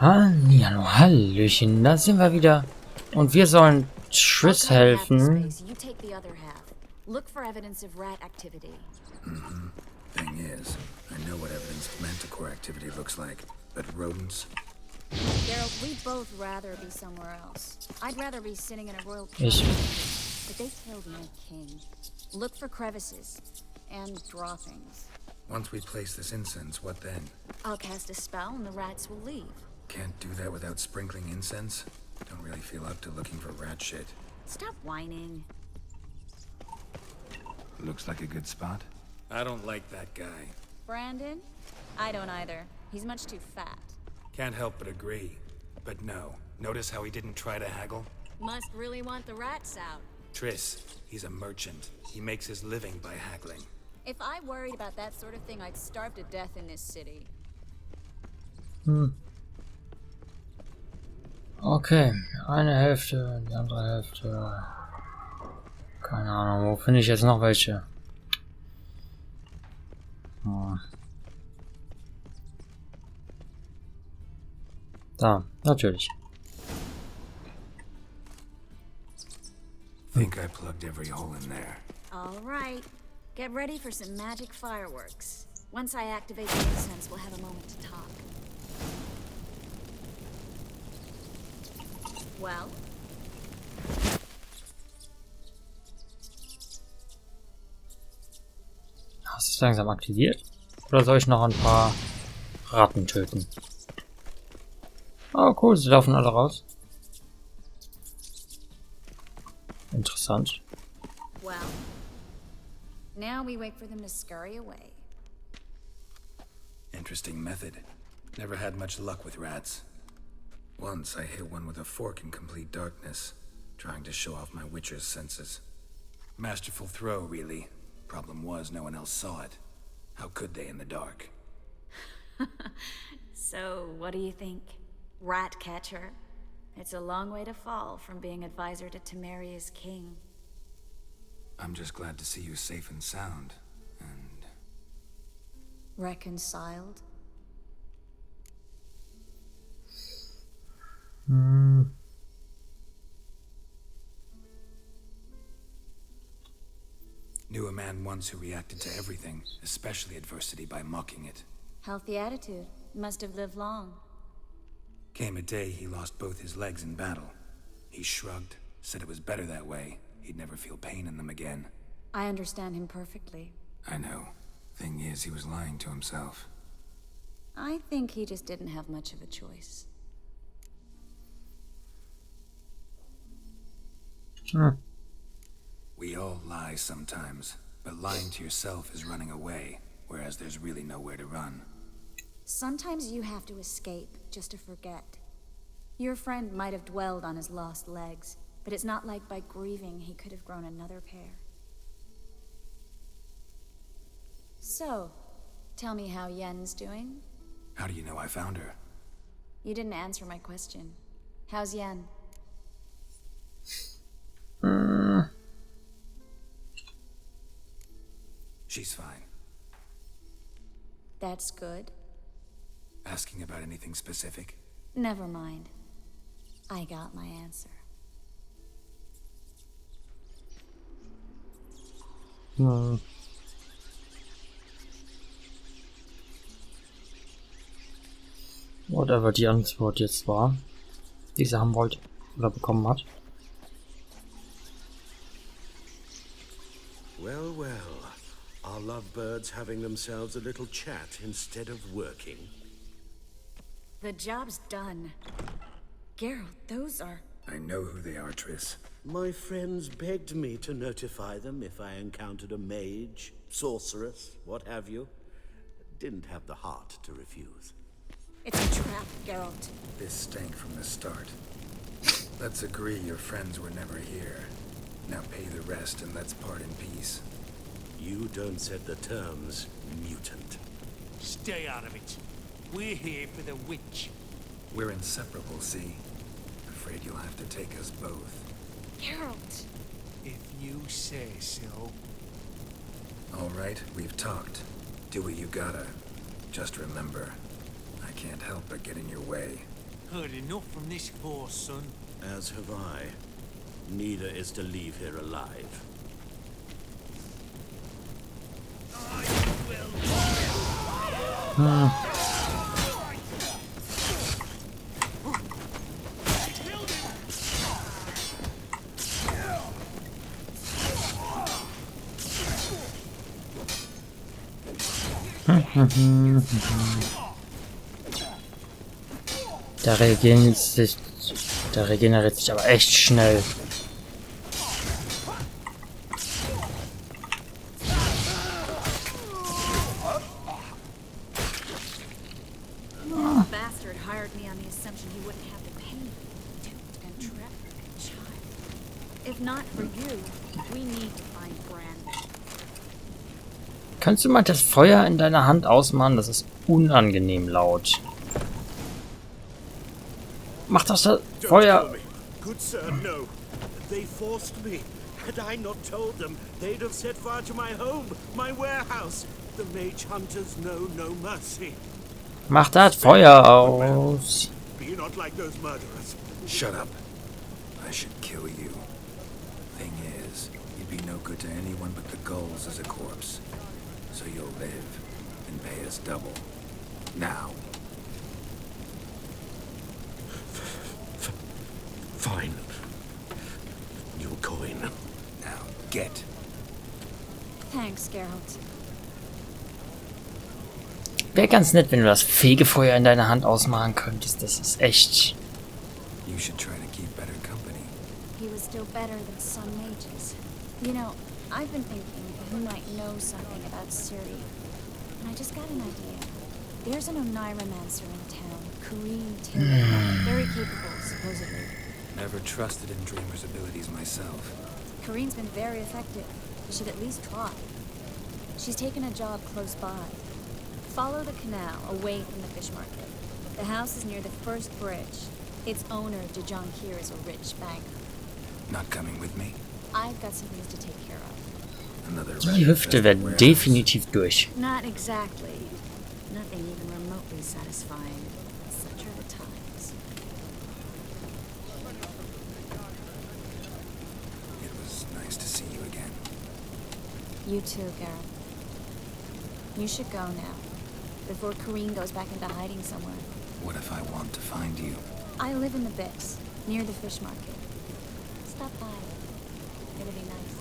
Hallihallo, Hallöchen, da sind wir wieder. Und wir sollen Triss helfen. Look for evidence of rat activity. Thing is, I know what evidence of manticore activity looks like, but rodents? Geralt, we'd both rather be somewhere else. I'd rather be sitting in a royal Ich. palace, but they killed my king. Look for crevices and droppings. Once we place this incense, what then? I'll cast a spell and the rats will leave. Can't do that without sprinkling incense? Don't really feel up to looking for rat shit. Stop whining. Looks like a good spot. I don't like that guy. Brandon? I don't either. He's much too fat. Can't help but agree. But no. Notice how he didn't try to haggle? Must really want the rats out. Triss, he's a merchant. He makes his living by haggling. If I worried about that sort of thing, I'd starve to death in this city. Okay, eine Hälfte, die andere Hälfte. Keine Ahnung, wo finde ich jetzt noch welche? Da, natürlich. Think I plugged every hole in there. All right. Get ready for some magic fireworks. Once I activate the incense, we'll have a moment to talk. Well? Hast du es langsam aktiviert? Oder soll ich noch ein paar Ratten töten? Oh cool, sie laufen alle raus. Interessant. Well, now we wait for them to scurry away. Interesting method. Never had much luck with rats. Once I hit one with a fork in complete darkness, trying to show off my witcher's senses. Masterful throw, really. Problem was, no one else saw it. How could they in the dark? So, what do you think? Rat catcher? It's a long way to fall from being advisor to Temeria's king. I'm just glad to see you safe and sound, and... Reconciled? Knew a man once who reacted to everything, especially adversity, by mocking it. Healthy attitude. Must have lived long. Came a day he lost both his legs in battle. He shrugged, said it was better that way. He'd never feel pain in them again. I understand him perfectly. I know. Thing is, he was lying to himself. I think he just didn't have much of a choice. We all lie sometimes, but lying to yourself is running away, whereas there's really nowhere to run. Sometimes you have to escape just to forget. Your friend might have dwelled on his lost legs, but it's not like by grieving he could have grown another pair. So, tell me how Yen's doing? How do you know I found her? You didn't answer my question. How's Yen? She's fine. That's good. Asking about anything specific? Never mind. I got my answer. Whatever die Antwort jetzt war, die sie haben wollte oder bekommen hat. Well, well. Are lovebirds having themselves a little chat instead of working? The job's done. Geralt, those are... I know who they are, Triss. My friends begged me to notify them if I encountered a mage, sorceress, what have you. Didn't have the heart to refuse. It's a trap, Geralt. This stank from the start. Let's agree your friends were never here. Now pay the rest and let's part in peace. You don't set the terms, mutant. Stay out of it. We're here for the witch. We're inseparable, see? Afraid you'll have to take us both. Geralt! If you say so. All right, we've talked. Do what you gotta. Just remember, I can't help but get in your way. Heard enough from this horse, son. As have I. Neither is to leave here alive. Der regeneriert sich aber echt schnell. Bastard hired me on the assumption he wouldn't have to pay me. And trap the child. If not for you, we need to find Brandon. Kannst du mal das Feuer in deiner Hand ausmachen? Das ist unangenehm laut. Mach das Feuer! Good sir, no. They forced me. Had I not told them, they'd have set fire to my home, my warehouse. The mage hunters know no mercy. Mach das Feuer aus! Be not like those murderers. Shut up. I should kill you. Thing is, you'd be no good to anyone but the gulls as a corpse. So you'll live and pay us double. Now. Fine. New coin. Now, get. Thanks, Geralt. Wäre ganz nett, wenn du das Fegefeuer in deiner Hand ausmachen könntest. Das ist echt... You should try to keep better company. He was still better than some mages. You know, I've been thinking who might know something about Ciri. And I just got an idea. There's an Oneiromancer in town, Kareem Taylor. Very capable, supposedly. Never trusted in Dreamer's abilities myself. Kareem's been very effective. You should at least try. She's taken a job close by. Follow the canal away from the fish market. The house is near the first bridge. Its owner, Dejonkir, is a rich banker. Not coming with me? I've got some things to take care of. Another Die Hüfte wird definitiv durch. Not exactly. Nothing even remotely satisfying. Such are the times. It was nice to see you again. You too, Geralt. You should go now, before Kareem goes back into hiding somewhere. What if I want to find you? I live in the Bix, near the fish market. Stop by. It'll be nice.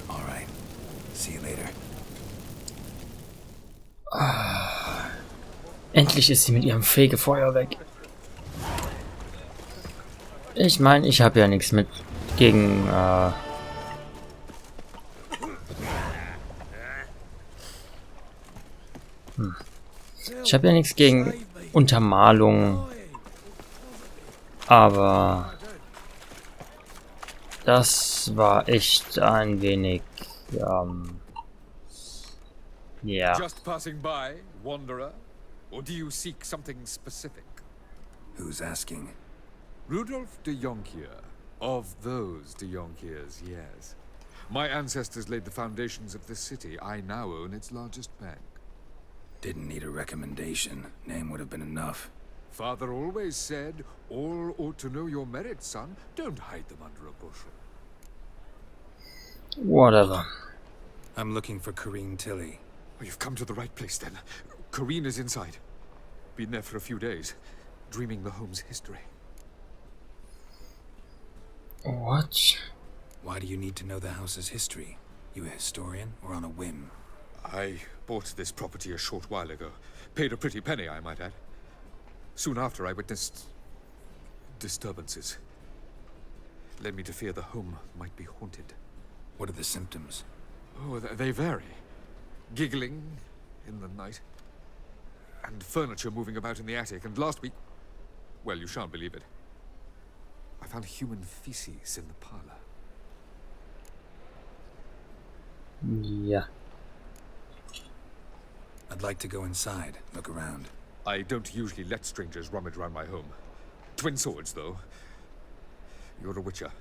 All right. See you later. Endlich ist sie mit ihrem Fegefeuer weg. Ich meine, ich habe ja nichts mit gegen... Ich habe ja nichts gegen Untermalung. Aber... Das war echt ein wenig... ja. Just passing by, wanderer? Or do you seek something specific? Who's asking? Rudolf de Jonkier. Of those de Jonkiers, yes. My ancestors laid the foundations of this city. I now own its largest bank. Didn't need a recommendation. Name would have been enough. Father always said, all ought to know your merits, son. Don't hide them under a bushel. Whatever. I'm looking for Kareem Tilly. Oh, you've come to the right place, then. Kareen is inside. Been there for a few days, dreaming the home's history. What? Why do you need to know the house's history? You a historian or on a whim? I bought this property a short while ago. Paid a pretty penny, I might add. Soon after, I witnessed disturbances. Led me to fear the home might be haunted. What are the symptoms? Oh, they vary. Giggling in the night. And furniture moving about in the attic. And last week... Well, you shan't believe it. I found human feces in the parlor. Ja. I'd like to go inside, look around. I don't usually let strangers rummage around my home. Twin swords, though. You're a witcher.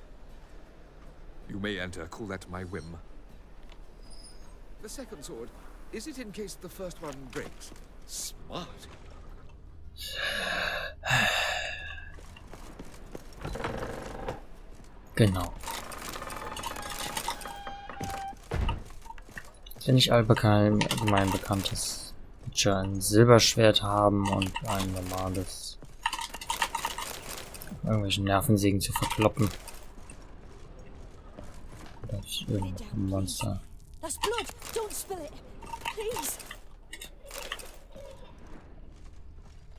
You may enter, call that my whim. The second sword, is it in case the first one breaks? Smart. Genau. Ist ja nicht allgemein bekannt, dass Witcher ein Silberschwert haben und ein normales, irgendwelchen Nervensägen zu verkloppen. Das ist irgendein Monster. That's blood. Don't spill it. Please.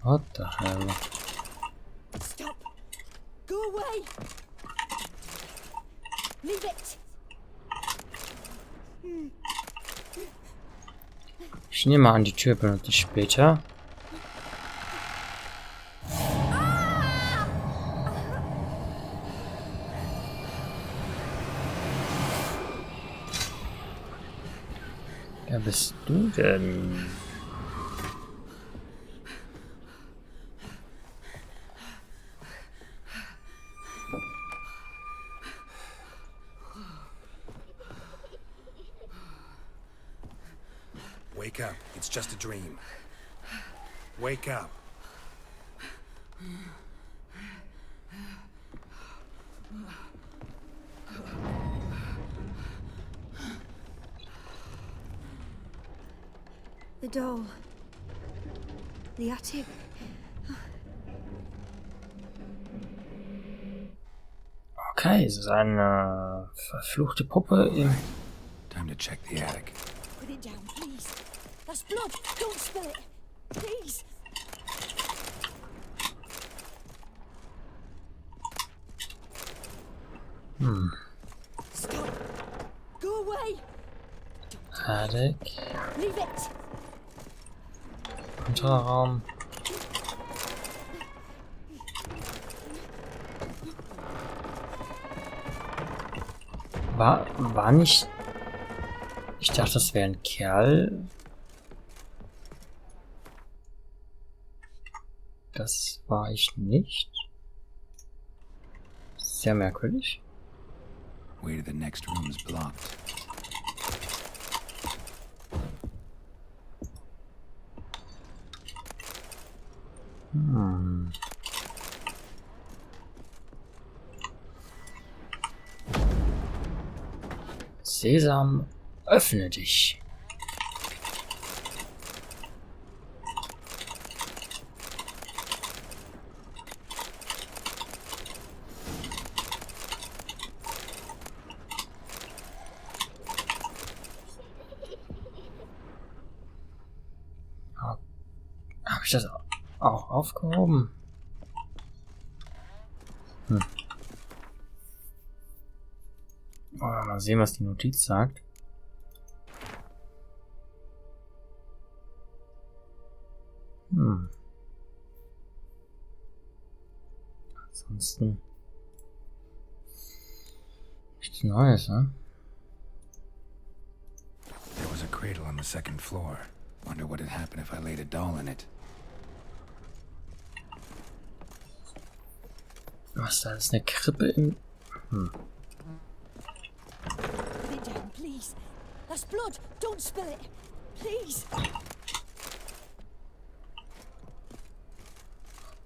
What the hell? Stop. Go away. Leave it. Ich nehme an, die Tür benutze ich später. Wer bist du denn? Wake up. It's just a dream. Wake up. The doll. The attic. Okay, es ist eine verfluchte Puppe im... Time to check the attic. Put it down, please. That's blood. Don't spill it. Please. Stop. Go away. Attic. Leave it. Unterraum. War nicht... Ich dachte, das wäre ein Kerl. Das war ich nicht. Sehr merkwürdig. Way to the next room is blocked. Sesam, öffne dich. Habe ich das auch aufgehoben? Mal sehen, was die Notiz sagt. Ansonsten nichts Neues, ne? There was a cradle on the second floor. Wonder what would happen if I laid a doll in it. Was, da ist eine Krippe im... Put it down, please. That's blood. Don't spill it. Please.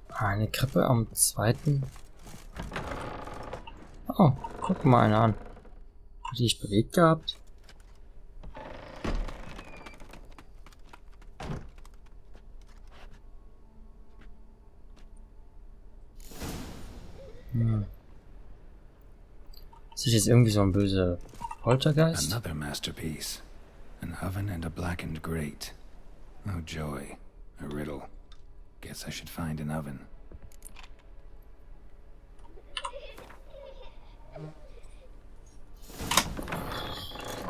Eine Krippe am zweiten... Oh, guck mal eine an. Hat die sich bewegt gehabt? Ist das jetzt irgendwie so ein böser Poltergeist? Another masterpiece. An oven and a blackened grate. Oh joy. A riddle. Guess I should find an oven.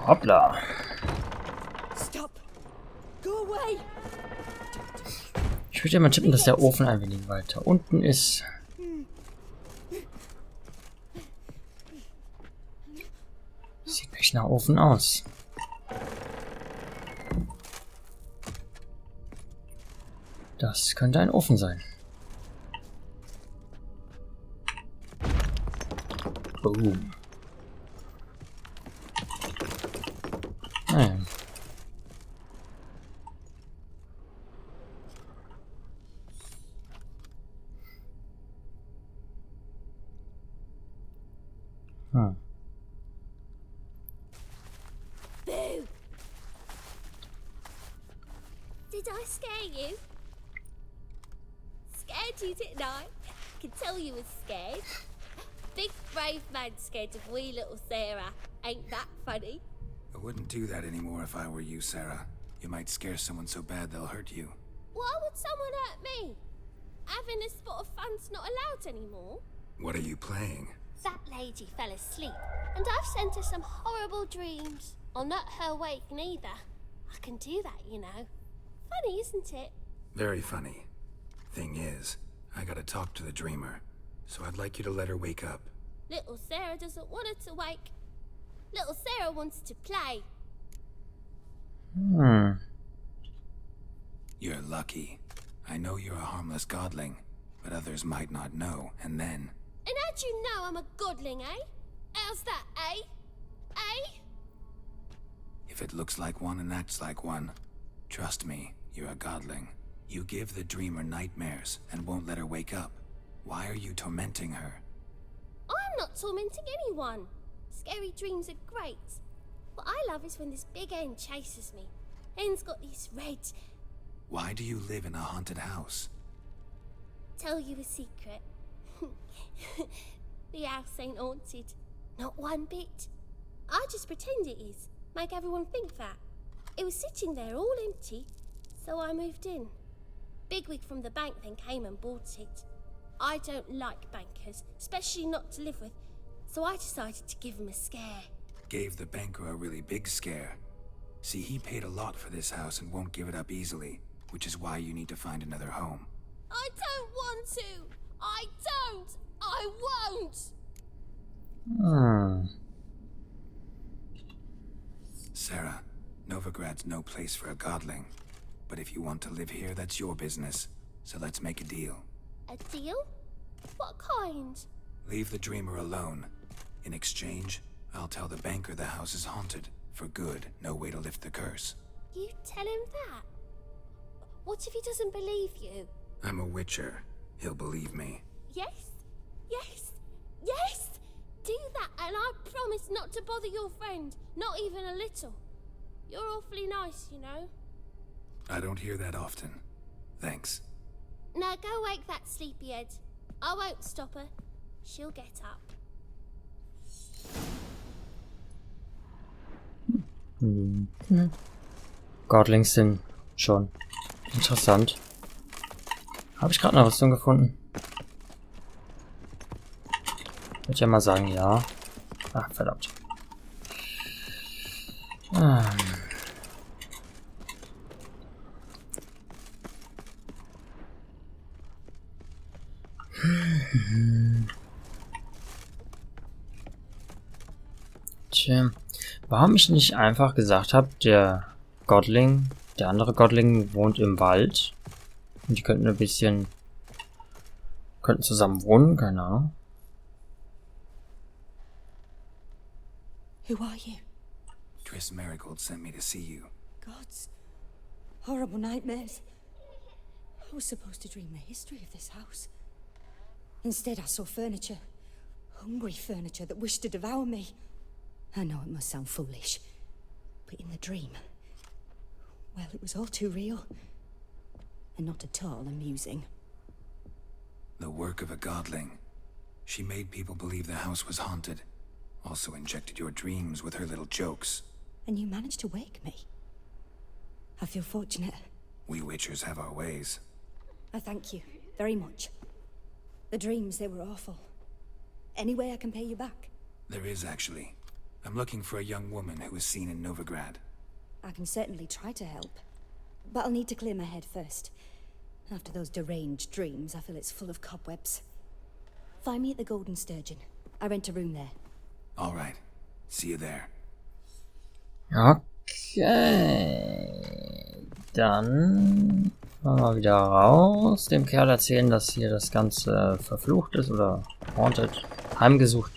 Hoppla. Stop. Go away. Ich würde ja mal tippen, dass der Ofen ein wenig weiter unten ist. Sieht nicht nach Ofen aus. Das könnte ein Ofen sein. Boom. Naja. Hm. Boo! Did I scare you? Scared you, didn't I? I can tell you was scared. Big brave man scared of wee little Sarah. Ain't that funny? I wouldn't do that anymore if I were you, Sarah. You might scare someone so bad they'll hurt you. Why would someone hurt me? Having a spot of fun's not allowed anymore. What are you playing? That lady fell asleep, and I've sent her some horrible dreams. I'll not her awake neither. I can do that, you know. Funny, isn't it? Very funny. Thing is, I gotta talk to the dreamer, so I'd like you to let her wake up. Little Sarah doesn't want her to wake. Little Sarah wants to play. Hm. You're lucky. I know you're a harmless godling, but others might not know, and then... And how'd you know I'm a godling, eh? How's that, eh? Eh? If it looks like one and acts like one, trust me, you're a godling. You give the dreamer nightmares and won't let her wake up. Why are you tormenting her? I'm not tormenting anyone. Scary dreams are great. What I love is when this big hen chases me. Hen's got these red... Why do you live in a haunted house? Tell you a secret. The house ain't haunted. Not one bit. I just pretend it is. Make everyone think that. It was sitting there all empty, so I moved in. Bigwig from the bank then came and bought it. I don't like bankers, especially not to live with, so I decided to give him a scare. Gave the banker a really big scare. See, he paid a lot for this house and won't give it up easily, which is why you need to find another home. I don't want to! I don't! I won't! Hm. Sarah, Novigrad's no place for a godling. But if you want to live here, that's your business. So let's make a deal. A deal? What kind? Leave the dreamer alone. In exchange, I'll tell the banker the house is haunted. For good, no way to lift the curse. You tell him that? What if he doesn't believe you? I'm a witcher. He'll believe me. Yes? Yes? Yes! Do that and I promise not to bother your friend. Not even a little. You're awfully nice, you know. I don't hear that often. Thanks. Now go wake that sleepyhead. I won't stop her. She'll get up. Godlings sind schon interessant. Habe ich gerade eine Rüstung gefunden? Würde ja mal sagen, ja. Ach, verdammt. Tja, warum ich nicht einfach gesagt habe, der andere Godling wohnt im Wald und die könnten könnten zusammen wohnen, keine Ahnung. Who are you? Triss Marigold sent me to see you. Gods. Horrible nightmares. I was supposed to dream the history of this house. Instead, I saw furniture. Hungry furniture that wished to devour me. I know it must sound foolish, but in the dream, well, it was all too real. And not at all amusing. The work of a godling. She made people believe the house was haunted. Also injected your dreams with her little jokes. And you managed to wake me. I feel fortunate. We witchers have our ways. I thank you very much. The dreams, they were awful. Any way I can pay you back? There is, actually. I'm looking for a young woman who was seen in Novigrad. I can certainly try to help. But I'll need to clear my head first. After those deranged dreams, I feel it's full of cobwebs. Find me at the Golden Sturgeon. I rent a room there. All right. See you there. Okay. Dann machen wir wieder raus. Dem Kerl erzählen, dass hier das Ganze verflucht ist oder haunted. Heimgesucht.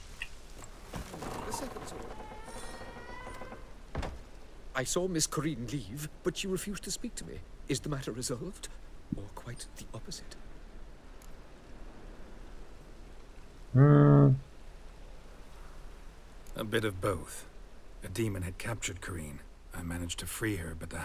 I saw Miss Corinne leave, but she refused to speak to me. Is the matter resolved? Or quite the opposite? A bit of both. A demon had captured Kareen. I managed to free her, but the house